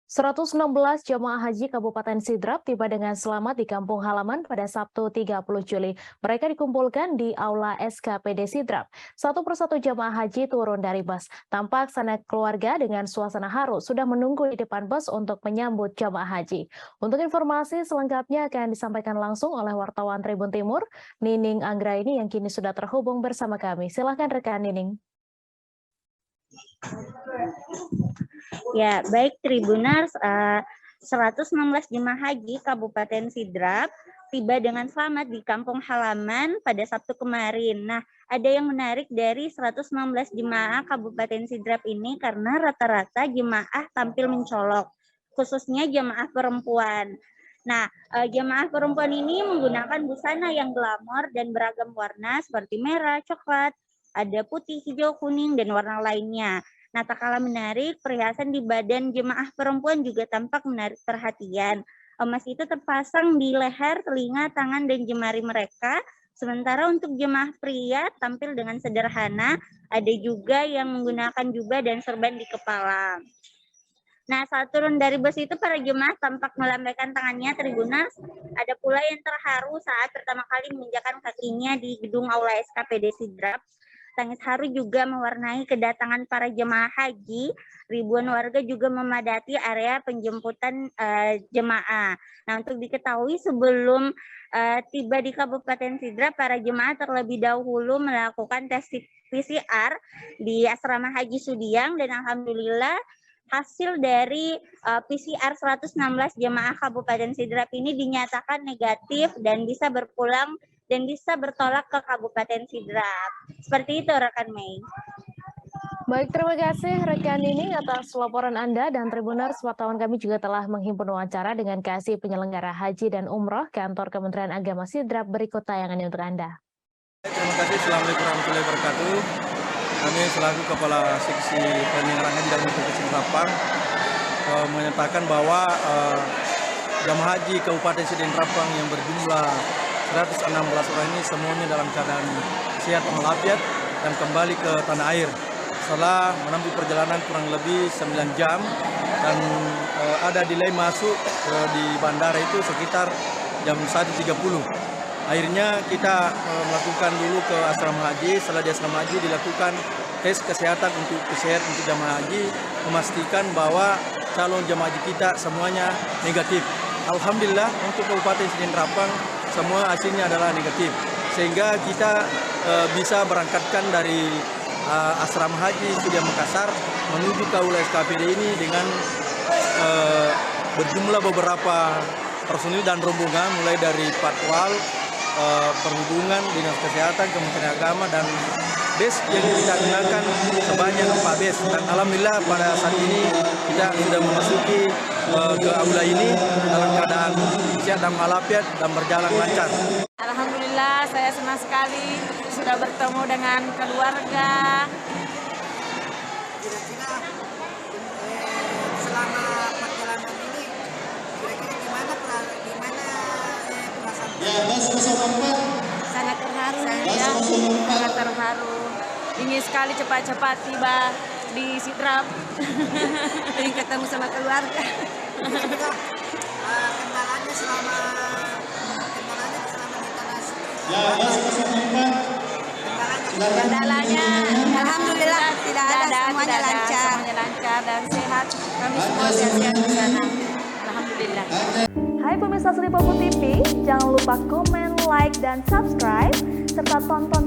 116 jemaah haji Kabupaten Sidrap tiba dengan selamat di kampung halaman pada Sabtu 30 Juli. Mereka dikumpulkan di Aula SKPD Sidrap. Satu persatu jemaah haji turun dari bus. Tampak sanak keluarga dengan suasana haru sudah menunggu di depan bus untuk menyambut jemaah haji. Untuk informasi selengkapnya akan disampaikan langsung oleh wartawan Tribun Timur, Nining Anggraini yang kini sudah terhubung bersama kami. Silakan rekan Nining. Ya, baik Tribuners, 116 jemaah haji Kabupaten Sidrap tiba dengan selamat di kampung halaman pada Sabtu kemarin. Nah, ada yang menarik dari 116 jemaah Kabupaten Sidrap ini karena rata-rata jemaah tampil mencolok, khususnya jemaah perempuan. Nah, jemaah perempuan ini menggunakan busana yang glamor dan beragam warna seperti merah, coklat, ada putih, hijau, kuning, dan warna lainnya. Nah, tak kalah menarik, perhiasan di badan jemaah perempuan juga tampak menarik perhatian. Emas itu terpasang di leher, telinga, tangan, dan jemari mereka. Sementara untuk jemaah pria tampil dengan sederhana, ada juga yang menggunakan jubah dan serban di kepala. Nah, saat turun dari bus itu, para jemaah tampak melambaikan tangannya, Tribuners. Ada pula yang terharu saat pertama kali menginjakan kakinya di gedung Aula SKPD Sidrap. Tangis haru juga mewarnai kedatangan para jemaah haji. Ribuan warga juga memadati area penjemputan jemaah. Nah, untuk diketahui sebelum tiba di Kabupaten Sidrap, para jemaah terlebih dahulu melakukan tes PCR di Asrama Haji Sudiang dan alhamdulillah hasil dari PCR 116 jemaah Kabupaten Sidrap ini dinyatakan negatif dan bisa berpulang dan bisa bertolak ke Kabupaten Sidrap. Seperti itu, rekan Mei. Baik, terima kasih rekan Nining atas laporan Anda, dan Tribuners, wartawan kami juga telah menghimpun wawancara dengan Kasih Penyelenggara Haji dan Umroh Kantor Kementerian Agama Sidrap. Berikut tayangannya untuk Anda. Terima kasih. Assalamualaikum warahmatullahi wabarakatuh. Kami selaku Kepala Seksi Penyelenggaraan Haji dan Umroh Sidrap menyatakan bahwa jemaah haji Kabupaten Sidrap yang berjumlah 116 orang ini semuanya dalam keadaan sehat walafiat dan kembali ke tanah air setelah menempuh perjalanan kurang lebih 9 jam dan ada delay masuk di bandara itu sekitar jam 1.30. Akhirnya kita melakukan dulu ke asrama haji. Setelah di asrama haji dilakukan tes kesehatan untuk PCR untuk jemaah haji, memastikan bahwa calon jemaah haji kita semuanya negatif. Alhamdulillah untuk Kabupaten Sidrap semua hasilnya adalah negatif, sehingga kita bisa berangkatkan dari asrama haji Sudiang Makassar menuju ke Aula SKPD ini dengan berjumlah beberapa personil dan rombongan mulai dari Patwal, Perhubungan, Dinas Kesehatan, Kementerian Agama, dan bes yang kita gunakan sebanyak 4 bes. Dan alhamdulillah pada saat ini kita sudah memasuki ke aula ini dalam keadaan sehat dan walafiat dan berjalan lancar. Alhamdulillah, saya senang sekali sudah bertemu dengan keluarga. Kira-kira selama perjalanan ini, kira-kira gimana perasaan? Sangat terharu, ya, sangat terharu. Ingin sekali cepat-cepat tiba di Sidrap. Ingin ketemu sama keluarga. Kendalanya selama di tanah Sidrap. Kendalanya, alhamdulillah tidak ada, semuanya lancar. Semuanya lancar dan sehat. Kami semua sehat-sehat di sana. Alhamdulillah. Hai pemirsa Sri Popo TV, jangan lupa komen, like, dan subscribe, serta tonton